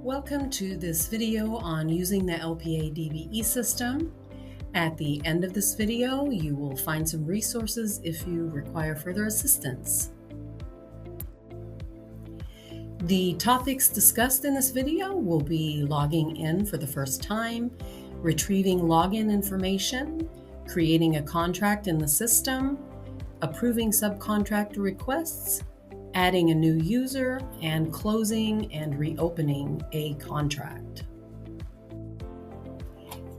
Welcome to this video on using the LPA DBE system. At the end of this video, you will find some resources if you require further assistance. The topics discussed in this video will be logging in for the first time, retrieving login information, creating a contract in the system, approving subcontractor requests, adding a new user, and closing and reopening a contract.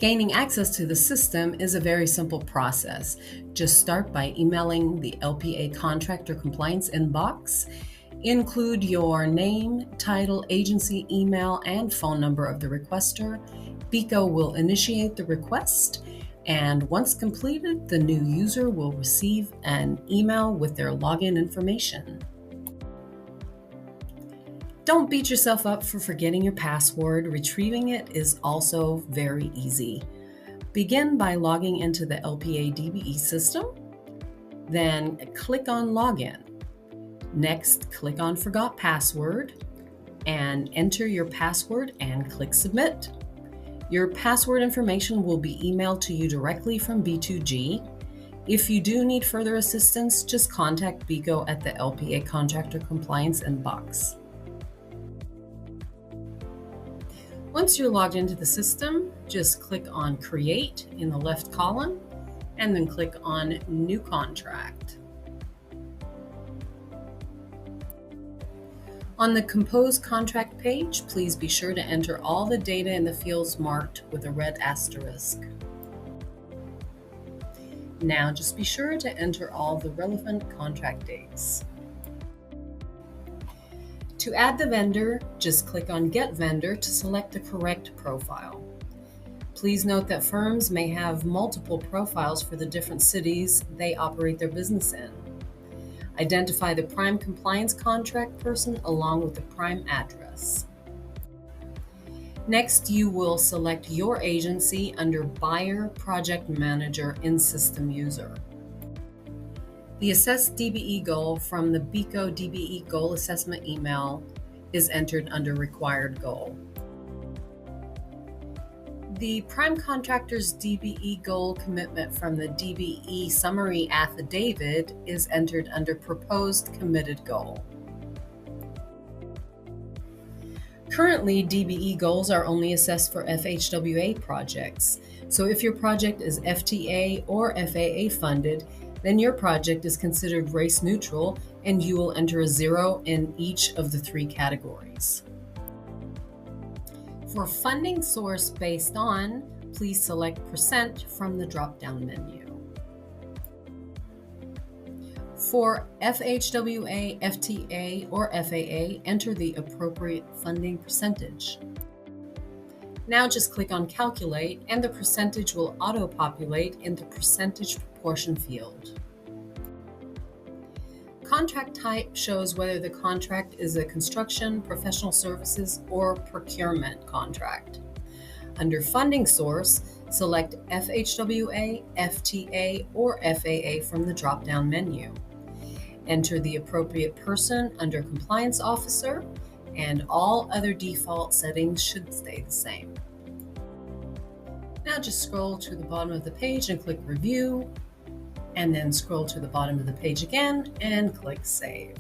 Gaining access to the system is a very simple process. Just start by emailing the LPA Contractor Compliance inbox. Include your name, title, agency, email, and phone number of the requester. BECO will initiate the request, and once completed, the new user will receive an email with their login information. Don't beat yourself up for forgetting your password. Retrieving it is also very easy. Begin by logging into the LPA DBE system, then click on Login. Next, click on Forgot Password and enter your password and click Submit. Your password information will be emailed to you directly from B2G. If you do need further assistance, just contact BECO at the LPA Contractor Compliance inbox. Once you're logged into the system, just click on Create in the left column and then click on New Contract. On the Compose Contract page, please be sure to enter all the data in the fields marked with a red asterisk. Now just be sure to enter all the relevant contract dates. To add the vendor, just click on Get Vendor to select the correct profile. Please note that firms may have multiple profiles for the different cities they operate their business in. Identify the prime compliance contract person along with the prime address. Next, you will select your agency under Buyer Project Manager in System User. The assessed DBE goal from the BECO DBE Goal Assessment email is entered under Required Goal. The prime contractor's DBE goal commitment from the DBE Summary Affidavit is entered under Proposed Committed Goal. Currently, DBE goals are only assessed for FHWA projects, so if your project is FTA or FAA funded, then your project is considered race neutral and you will enter a 0 in each of the 3 categories. For funding source based on, please select % from the drop-down menu. For FHWA, FTA, or FAA, enter the appropriate funding percentage. Now just click on Calculate and the percentage will auto-populate in the percentage proportion field. Contract type shows whether the contract is a construction, professional services, or procurement contract. Under Funding Source, select FHWA, FTA, or FAA from the drop-down menu. Enter the appropriate person under Compliance Officer, and all other default settings should stay the same. Now just scroll to the bottom of the page and click Review, and then scroll to the bottom of the page again and click Save.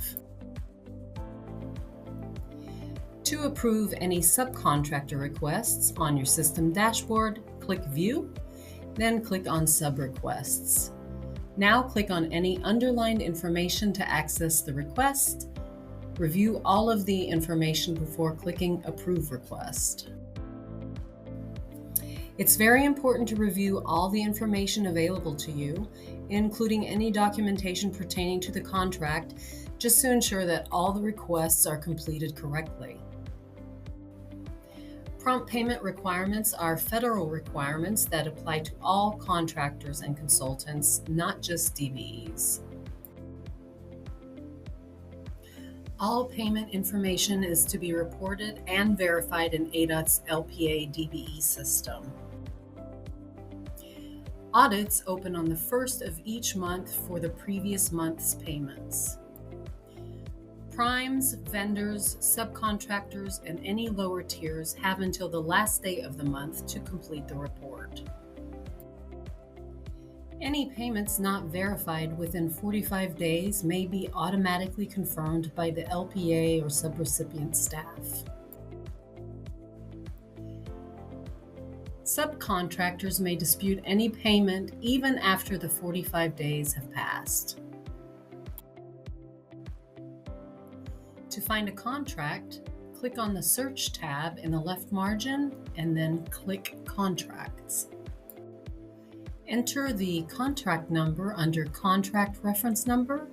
To approve any subcontractor requests on your system dashboard, click View, then click on Sub-Requests. Now click on any underlined information to access the request. Review all of the information before clicking Approve Request. It's very important to review all the information available to you, including any documentation pertaining to the contract, just to ensure that all the requests are completed correctly. Prompt payment requirements are federal requirements that apply to all contractors and consultants, not just DBEs. All payment information is to be reported and verified in ADOT's LPA DBE system. Audits open on the 1st of each month for the previous month's payments. Primes, vendors, subcontractors, and any lower tiers have until the last day of the month to complete the report. Any payments not verified within 45 days may be automatically confirmed by the LPA or subrecipient staff. Subcontractors may dispute any payment even after the 45 days have passed. To find a contract, click on the Search tab in the left margin and then click Contracts. Enter the contract number under Contract Reference Number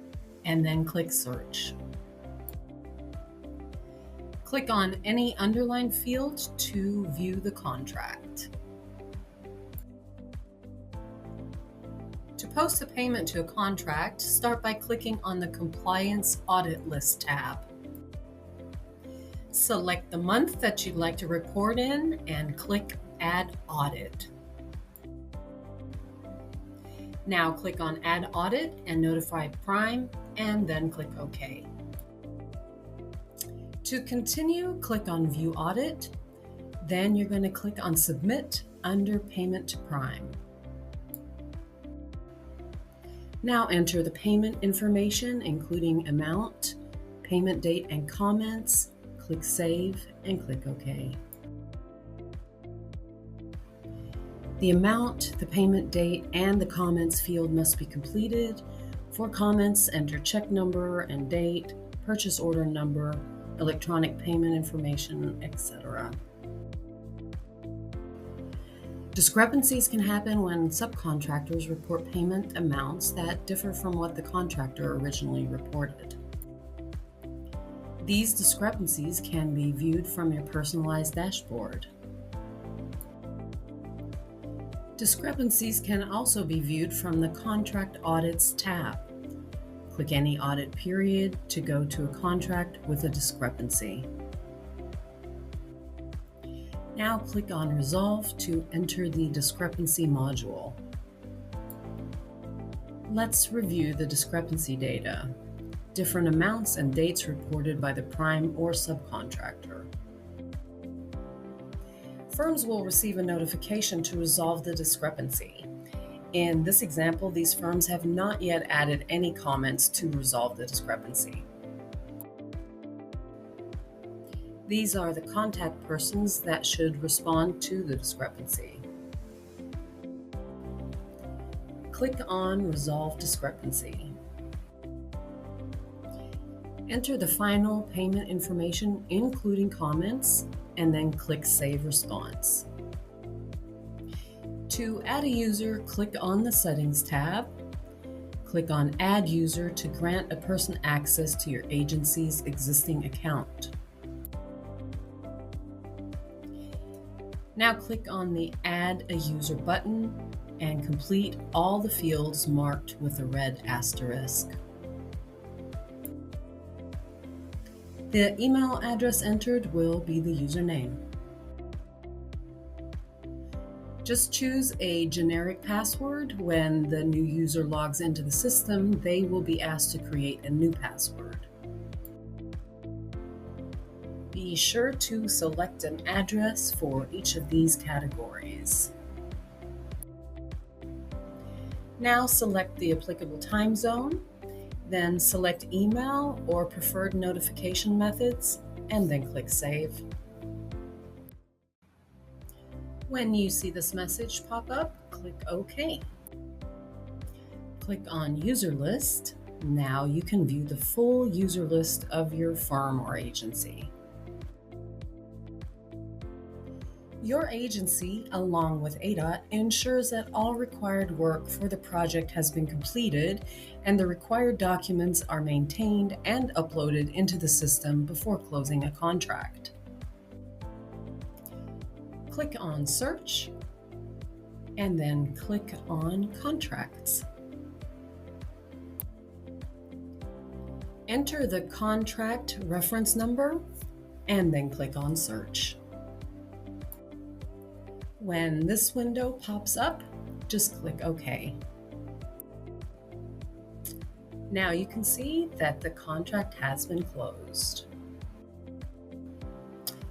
and then click Search. Click on any underlined field to view the contract. To post a payment to a contract, start by clicking on the Compliance Audit List tab. Select the month that you'd like to report in and click Add Audit. Now click on Add Audit and notify Prime and then click OK. To continue, click on View Audit. Then you're going to click on Submit under Payment to Prime. Now enter the payment information, including amount, payment date, and comments. Click Save and click OK. The amount, the payment date, and the comments field must be completed. For comments, enter check number and date, purchase order number, electronic payment information, etc. Discrepancies can happen when subcontractors report payment amounts that differ from what the contractor originally reported. These discrepancies can be viewed from your personalized dashboard. Discrepancies can also be viewed from the Contract Audits tab. Click any audit period to go to a contract with a discrepancy. Now click on Resolve to enter the discrepancy module. Let's review the discrepancy data. Different amounts and dates reported by the prime or subcontractor. Firms will receive a notification to resolve the discrepancy. In this example, these firms have not yet added any comments to resolve the discrepancy. These are the contact persons that should respond to the discrepancy. Click on Resolve Discrepancy. Enter the final payment information, including comments, and then click Save Response. To add a user, click on the Settings tab. Click on Add User to grant a person access to your agency's existing account. Now click on the Add a User button and complete all the fields marked with a red asterisk. The email address entered will be the username. Just choose a generic password. When the new user logs into the system, they will be asked to create a new password. Be sure to select an address for each of these categories. Now select the applicable time zone, then select email or preferred notification methods, and then click Save. When you see this message pop up, click OK. Click on User List. Now you can view the full user list of your firm or agency. Your agency, along with ADOT, ensures that all required work for the project has been completed and the required documents are maintained and uploaded into the system before closing a contract. Click on Search and then click on Contracts. Enter the contract reference number and then click on Search. When this window pops up, just click OK. Now you can see that the contract has been closed.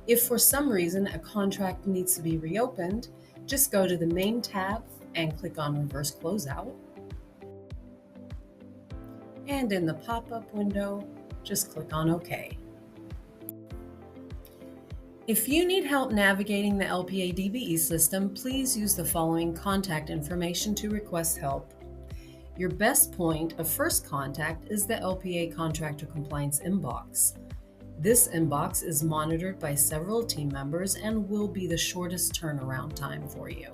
If for some reason a contract needs to be reopened, just go to the main tab and click on Reverse Closeout. And in the pop-up window, just click on OK. If you need help navigating the LPA DBE system, please use the following contact information to request help. Your best point of first contact is the LPA Contractor Compliance inbox. This inbox is monitored by several team members and will be the shortest turnaround time for you.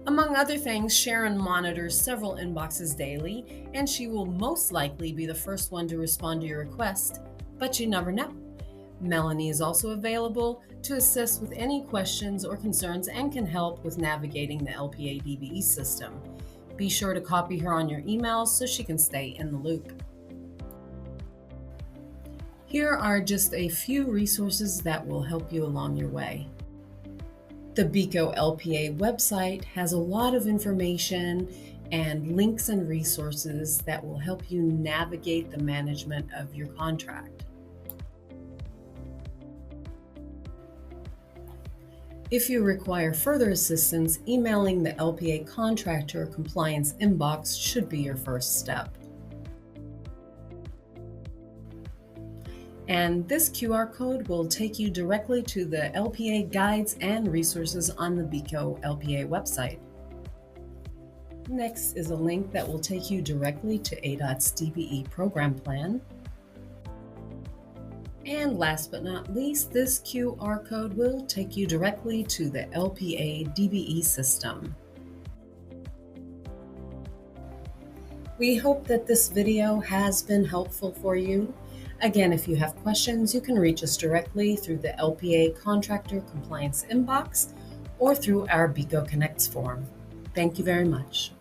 Among other things, Sharon monitors several inboxes daily, and she will most likely be the first one to respond to your request, but you never know. Melanie is also available to assist with any questions or concerns and can help with navigating the LPA DBE system. Be sure to copy her on your emails so she can stay in the loop. Here are just a few resources that will help you along your way. The BICO LPA website has a lot of information and links and resources that will help you navigate the management of your contract. If you require further assistance, emailing the LPA Contractor Compliance inbox should be your first step. And this QR code will take you directly to the LPA guides and resources on the BICO LPA website. Next is a link that will take you directly to ADOT's DBE program plan. And last but not least, this QR code will take you directly to the LPA DBE system. We hope that this video has been helpful for you. Again, if you have questions, you can reach us directly through the LPA Contractor Compliance inbox or through our BICO Connects form. Thank you very much.